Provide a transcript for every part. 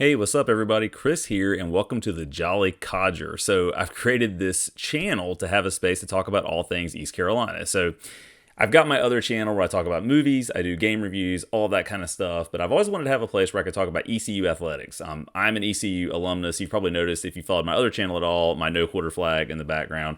Hey, what's up, everybody? Chris here, and welcome to the Jolly Codger. So, I've created this channel to have a space to talk about all things East Carolina. So, I've got my other channel where I talk about movies, I do game reviews, all that kind of stuff, but I've always wanted to have a place where I could talk about ECU athletics. I'm an ECU alumnus. You've probably noticed if you followed my other channel at all, my no quarter flag in the background.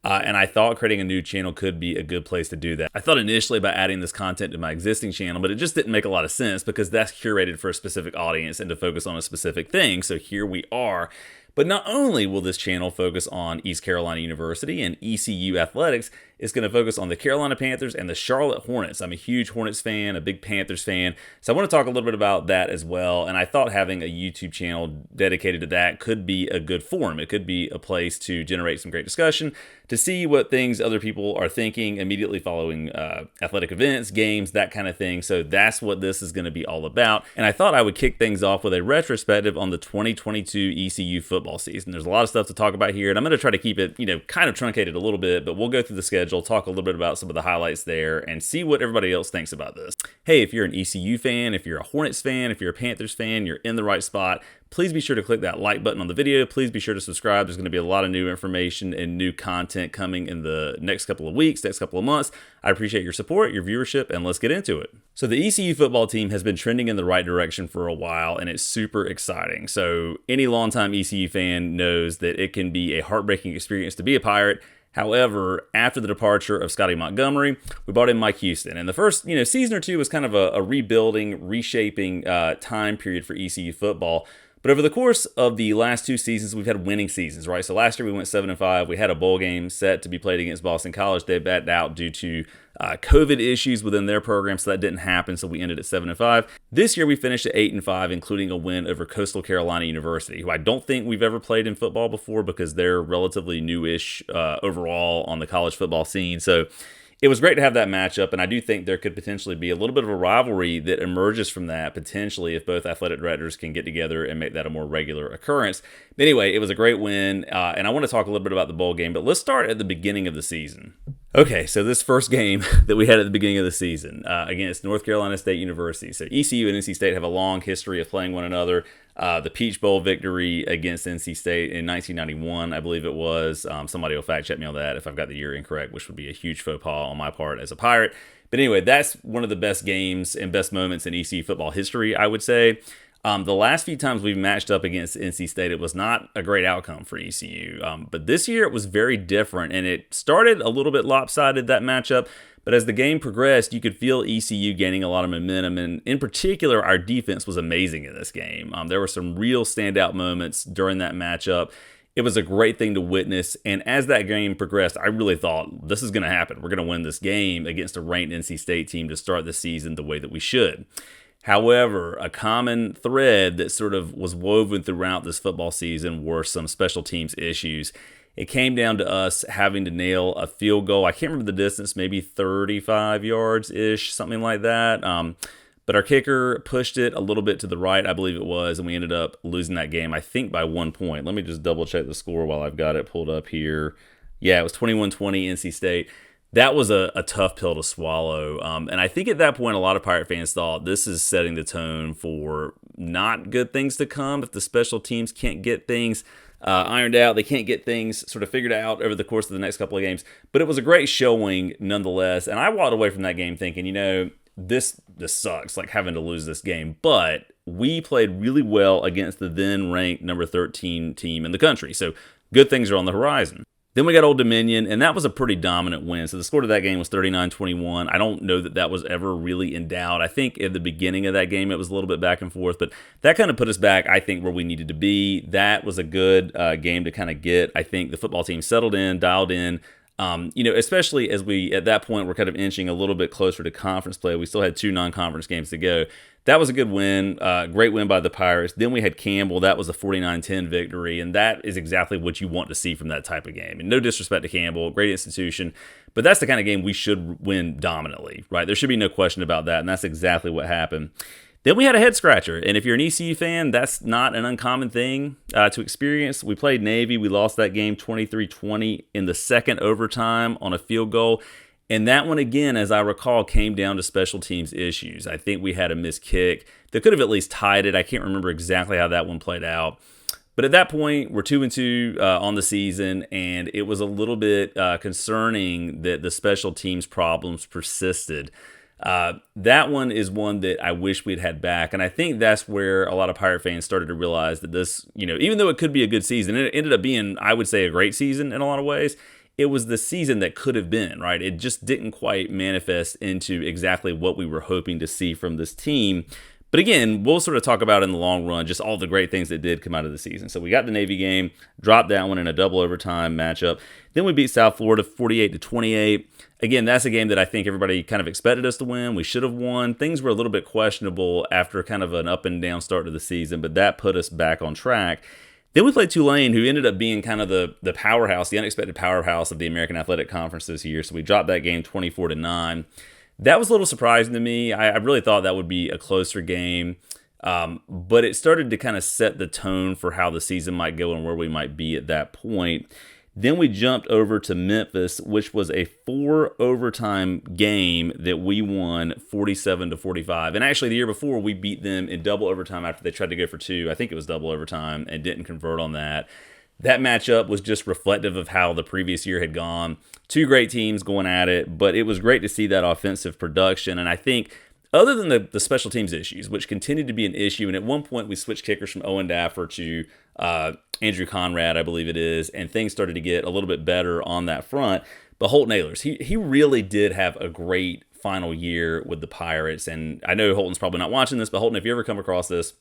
And I thought creating a new channel could be a good place to do that. I thought initially about adding this content to my existing channel, but it just didn't make a lot of sense because that's curated for a specific audience and to focus on a specific thing. So here we are. But not only will this channel focus on East Carolina University and ECU athletics, it's going to focus on the Carolina Panthers and the Charlotte Hornets. I'm a huge Hornets fan, a big Panthers fan, so I want to talk a little bit about that as well. And I thought having a YouTube channel dedicated to that could be a good forum. It could be a place to generate some great discussion, to see what things other people are thinking immediately following athletic events, games, that kind of thing. So that's what this is going to be all about. And I thought I would kick things off with a retrospective on the 2022 ECU football season. There's a lot of stuff to talk about here, and I'm going to try to keep it, kind of truncated a little bit, but we'll go through the schedule, talk a little bit about some of the highlights there, and see what everybody else thinks about this. Hey, if you're an ECU fan, if you're a Hornets fan, if you're a Panthers fan, you're in the right spot. Please be sure to click that like button on the video. Please be sure to subscribe. There's going to be a lot of new information and new content coming in the next couple of weeks, next couple of months. I appreciate your support, your viewership, and let's get into it. So the ECU football team has been trending in the right direction for a while, and it's super exciting. So any longtime ECU fan knows that it can be a heartbreaking experience to be a Pirate. However, after the departure of Scotty Montgomery, we brought in Mike Houston. And the first season or two was kind of a rebuilding, reshaping time period for ECU football. But over the course of the last two seasons, we've had winning seasons, right? So last year we went 7-5. We had a bowl game set to be played against Boston College. They backed out due to COVID issues within their program, so that didn't happen. So we ended at 7-5. This year we finished at 8-5, including a win over Coastal Carolina University, who I don't think we've ever played in football before because they're relatively newish overall on the college football scene. So it was great to have that matchup, and I do think there could potentially be a little bit of a rivalry that emerges from that, potentially, if both athletic directors can get together and make that a more regular occurrence. But anyway, it was a great win, and I want to talk a little bit about the bowl game, but let's start at the beginning of the season. Okay, so this first game that we had at the beginning of the season against North Carolina State University. So ECU and NC State have a long history of playing one another. The Peach Bowl victory against NC State in 1991, I believe it was. Somebody will fact check me on that if I've got the year incorrect, which would be a huge faux pas on my part as a Pirate. But anyway, that's one of the best games and best moments in ECU football history, I would say. The last few times we've matched up against NC State, it was not a great outcome for ECU. But this year it was very different, and it started a little bit lopsided, that matchup. But as the game progressed, you could feel ECU gaining a lot of momentum, and in particular, our defense was amazing in this game. There were some real standout moments during that matchup. It was a great thing to witness, and as that game progressed, I really thought this is going to happen. We're going to win this game against a ranked NC State team to start the season the way that we should. However, a common thread that sort of was woven throughout this football season were some special teams issues. It came down to us having to nail a field goal. I can't remember the distance, maybe 35 yards-ish, something like that. But our kicker pushed it a little bit to the right, I believe it was, and we ended up losing that game, I think, by 1 point. Let me just double-check the score while I've got it pulled up here. Yeah, it was 21-20 NC State. That was a tough pill to swallow. And I think at that point, a lot of Pirate fans thought this is setting the tone for not good things to come. If the special teams can't get things ironed out, they can't get things sort of figured out over the course of the next couple of games. But it was a great showing nonetheless. And I walked away from that game thinking, this sucks, like having to lose this game. But we played really well against the then ranked number 13 team in the country. So good things are on the horizon. Then we got Old Dominion, and that was a pretty dominant win. So the score to that game was 39-21. I don't know that was ever really in doubt. I think at the beginning of that game, it was a little bit back and forth, but that kind of put us back, I think, where we needed to be. That was a good game to kind of get. I think the football team settled in, dialed in. Especially as we, at that point, were kind of inching a little bit closer to conference play. We still had 2 non-conference games to go. That was a good win, great win by the Pirates. Then we had Campbell. That was a 49-10 victory, and that is exactly what you want to see from that type of game. And no disrespect to Campbell, great institution, but that's the kind of game we should win dominantly, right? There should be no question about that, and that's exactly what happened. Then we had a head scratcher, and if you're an ECU fan, that's not an uncommon thing to experience. We played Navy. We lost that game 23-20 in the second overtime on a field goal. And that one, again, as I recall, came down to special teams issues. I think we had a missed kick They could have at least tied it. I can't remember exactly how that one played out. But at that point, we're 2-2 on the season, and it was a little bit concerning that the special teams problems persisted. That one is one that I wish we'd had back, and I think that's where a lot of Pirate fans started to realize that this, even though it could be a good season, it ended up being, I would say, a great season in a lot of ways. It was the season that could have been, right? It just didn't quite manifest into exactly what we were hoping to see from this team. But again, we'll sort of talk about in the long run just all the great things that did come out of the season. So we got the Navy game, dropped that one in a double overtime matchup. Then we beat South Florida 48-28. Again, that's a game that I think everybody kind of expected us to win. We should have won. Things were a little bit questionable after kind of an up and down start to the season, but that put us back on track. Then we played Tulane, who ended up being kind of the powerhouse, the unexpected powerhouse of the American Athletic Conference this year. So we dropped that game 24-9. That was a little surprising to me. I really thought that would be a closer game, but it started to kind of set the tone for how the season might go and where we might be at that point. Then we jumped over to Memphis, which was a 4-overtime game that we won 47-45. And actually, the year before, we beat them in double overtime after they tried to go for 2. I think it was double overtime and didn't convert on that. That matchup was just reflective of how the previous year had gone. 2 great teams going at it, but it was great to see that offensive production. And I think other than the special teams issues, which continued to be an issue, and at one point we switched kickers from Owen Daffer to Andrew Conrad, I believe it is, and things started to get a little bit better on that front. But Holton Ahlers, he really did have a great final year with the Pirates. And I know Holton's probably not watching this, but Holton, if you ever come across this,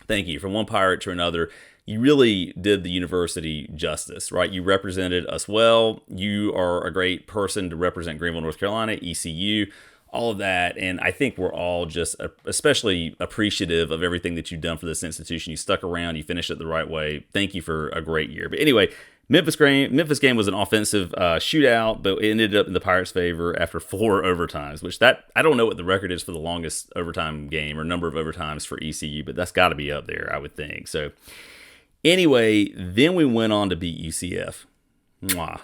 thank you. From one Pirate to another, you really did the university justice, right? You represented us well. You are a great person to represent Greenville, North Carolina, ECU, all of that. And I think we're all just especially appreciative of everything that you've done for this institution. You stuck around. You finished it the right way. Thank you for a great year. But anyway, Memphis game was an offensive shootout, but it ended up in the Pirates' favor after 4 overtimes, which I don't know what the record is for the longest overtime game or number of overtimes for ECU, but that's got to be up there, I would think. So anyway, then we went on to beat UCF. Mwah.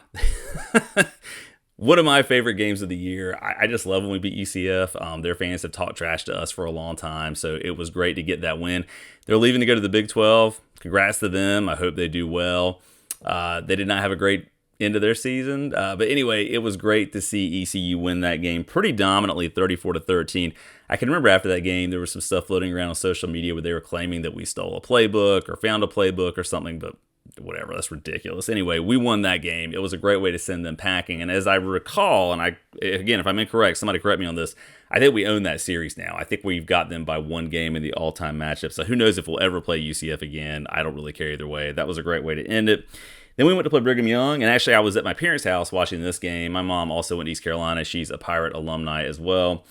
One of my favorite games of the year. I just love when we beat UCF. Their fans have talked trash to us for a long time, so it was great to get that win. They're leaving to go to the Big 12. Congrats to them. I hope they do well. They did not have a great end of their season. But anyway, it was great to see ECU win that game pretty dominantly, 34-13. I can remember after that game, there was some stuff floating around on social media where they were claiming that we stole a playbook or found a playbook or something, but whatever, that's ridiculous. Anyway, we won that game. It was a great way to send them packing. And as I recall, and again, if I'm incorrect, somebody correct me on this, I think we own that series now. I think we've got them by 1 game in the all-time matchup. So who knows if we'll ever play UCF again. I don't really care either way. That was a great way to end it. Then we went to play Brigham Young, and actually I was at my parents' house watching this game. My mom also went to East Carolina. She's a Pirate alumni as well.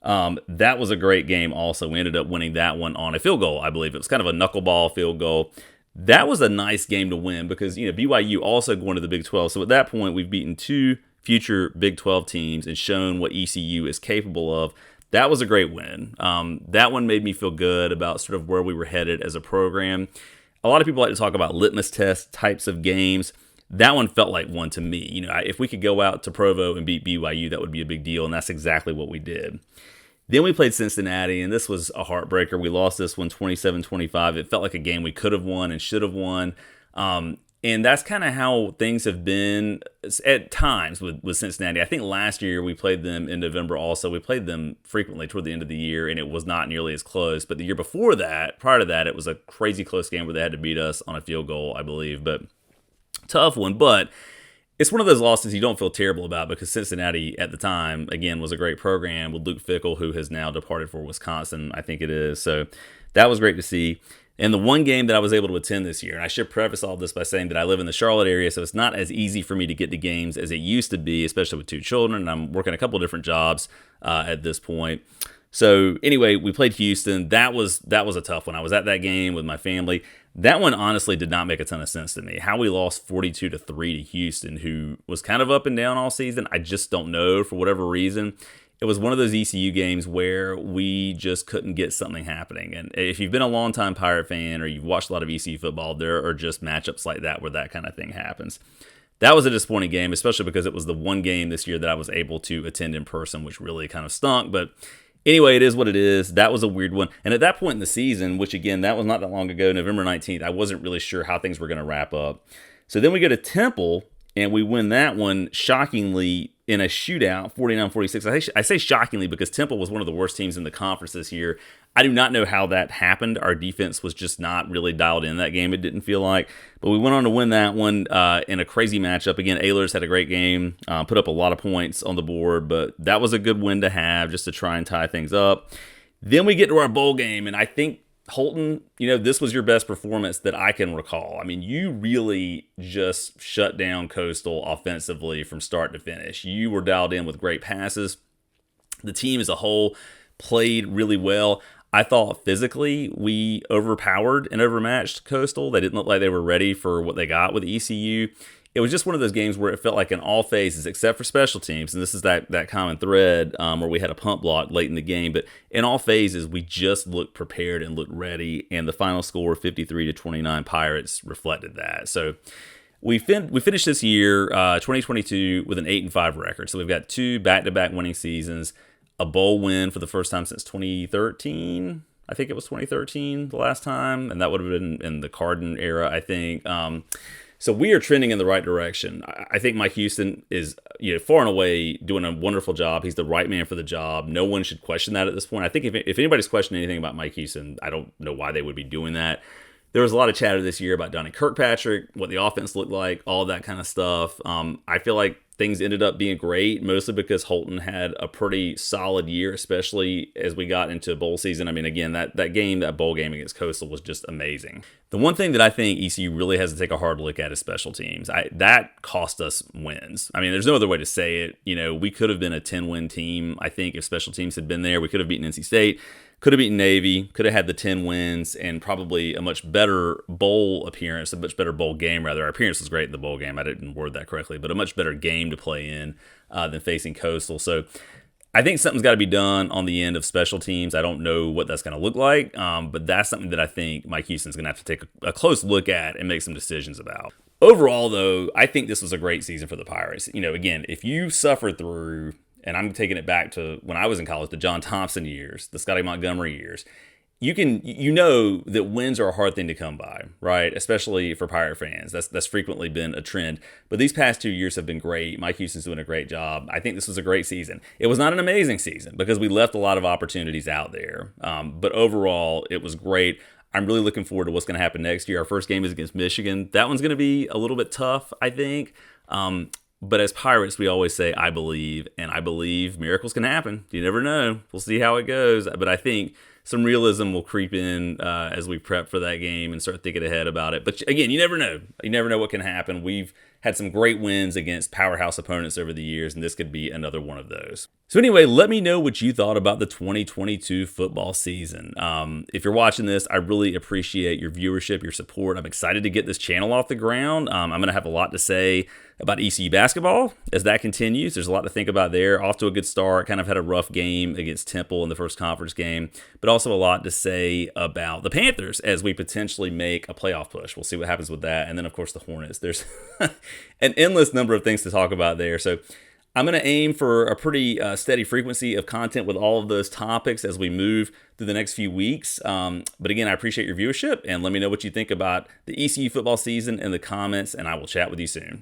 That was a great game also. We ended up winning that one on a field goal, I believe. It was kind of a knuckleball field goal. That was a nice game to win because, BYU also going to the Big 12. So at that point, we've beaten 2 future Big 12 teams and shown what ECU is capable of. That was a great win. That one made me feel good about sort of where we were headed as a program. A lot of people like to talk about litmus test types of games. That one felt like one to me. If we could go out to Provo and beat BYU, that would be a big deal, and that's exactly what we did. Then we played Cincinnati, and this was a heartbreaker. We lost this one 27-25. It felt like a game we could have won and should have won. And that's kind of how things have been at times with Cincinnati. I think last year we played them in November also. We played them frequently toward the end of the year, and it was not nearly as close. But the year before that, prior to that, it was a crazy close game where they had to beat us on a field goal, I believe. But tough one. But it's one of those losses you don't feel terrible about because Cincinnati at the time, again, was a great program with Luke Fickell, who has now departed for Wisconsin, I think it is. So that was great to see. And the one game that I was able to attend this year, and I should preface all this by saying that I live in the Charlotte area, so it's not as easy for me to get to games as it used to be, especially with 2 children, and I'm working a couple different jobs at this point. So anyway, we played Houston. That was a tough one. I was at that game with my family. That one honestly did not make a ton of sense to me. How we lost 42-3 to Houston, who was kind of up and down all season, I just don't know for whatever reason. It was one of those ECU games where we just couldn't get something happening. And if you've been a longtime Pirate fan or you've watched a lot of ECU football, there are just matchups like that where that kind of thing happens. That was a disappointing game, especially because it was the one game this year that I was able to attend in person, which really kind of stunk. But Anyway, it is what it is. That was a weird one. And at that point in the season, which again, that was not that long ago, November 19th, I wasn't really sure how things were going to wrap up. So then we go to Temple, and we win that one shockingly in a shootout, 49-46. I say shockingly because Temple was one of the worst teams in the conference this year. I do not know how that happened. Our defense was just not really dialed in that game, it didn't feel like. But we went on to win that one in a crazy matchup. Again, Ehlers had a great game, put up a lot of points on the board, but that was a good win to have just to try and tie things up. Then we get to our bowl game, and I think Holton, this was your best performance that I can recall. I mean, you really just shut down Coastal offensively from start to finish. You were dialed in with great passes. The team as a whole played really well. I thought physically we overpowered and overmatched Coastal. They didn't look like they were ready for what they got with ECU. It was just one of those games where it felt like in all phases, except for special teams, and this is that common thread where we had a punt block late in the game, but in all phases, we just looked prepared and looked ready, and the final score, 53-29 Pirates, reflected that. So we finished this year, 2022, with an 8-5 record. So we've got 2 back-to-back winning seasons, a bowl win for the first time since 2013. I think it was 2013 the last time, and that would have been in the Carden era, I think. So we are trending in the right direction. I think Mike Houston is, far and away doing a wonderful job. He's the right man for the job. No one should question that at this point. I think if anybody's questioning anything about Mike Houston, I don't know why they would be doing that. There was a lot of chatter this year about Donnie Kirkpatrick, what the offense looked like, all that kind of stuff. I feel like things ended up being great, mostly because Holton had a pretty solid year, especially as we got into bowl season. I mean, again, that bowl game against Coastal was just amazing. The one thing that I think ECU really has to take a hard look at is special teams. That cost us wins. I mean, there's no other way to say it. We could have been a 10-win team, I think, if special teams had been there. We could have beaten NC State. Could have beaten Navy, could have had the 10 wins, and probably a much better bowl appearance, a much better bowl game, rather. Our appearance was great in the bowl game. I didn't word that correctly, but a much better game to play in than facing Coastal. So I think something's got to be done on the end of special teams. I don't know what that's going to look like, but that's something that I think Mike Houston's going to have to take a close look at and make some decisions about. Overall, though, I think this was a great season for the Pirates. Again, if you suffered through, and I'm taking it back to when I was in college, the John Thompson years, the Scotty Montgomery years, you know that wins are a hard thing to come by, right? Especially for Pirate fans. That's frequently been a trend. But these past 2 years have been great. Mike Houston's doing a great job. I think this was a great season. It was not an amazing season because we left a lot of opportunities out there. But overall, it was great. I'm really looking forward to what's going to happen next year. Our first game is against Michigan. That one's going to be a little bit tough, I think. But as Pirates, we always say, I believe, and I believe miracles can happen. You never know. We'll see how it goes. But I think some realism will creep in as we prep for that game and start thinking ahead about it. But again, you never know. You never know what can happen. We've had some great wins against powerhouse opponents over the years, and this could be another one of those. So anyway, let me know what you thought about the 2022 football season. If you're watching this, I really appreciate your viewership, your support. I'm excited to get this channel off the ground. I'm going to have a lot to say about ECU basketball as that continues. There's a lot to think about there. Off to a good start. Kind of had a rough game against Temple in the first conference game, but also a lot to say about the Panthers as we potentially make a playoff push. We'll see what happens with that. And then, of course, the Hornets. There's an endless number of things to talk about there. So I'm going to aim for a pretty steady frequency of content with all of those topics as we move through the next few weeks. But again, I appreciate your viewership, and let me know what you think about the ECU football season in the comments, and I will chat with you soon.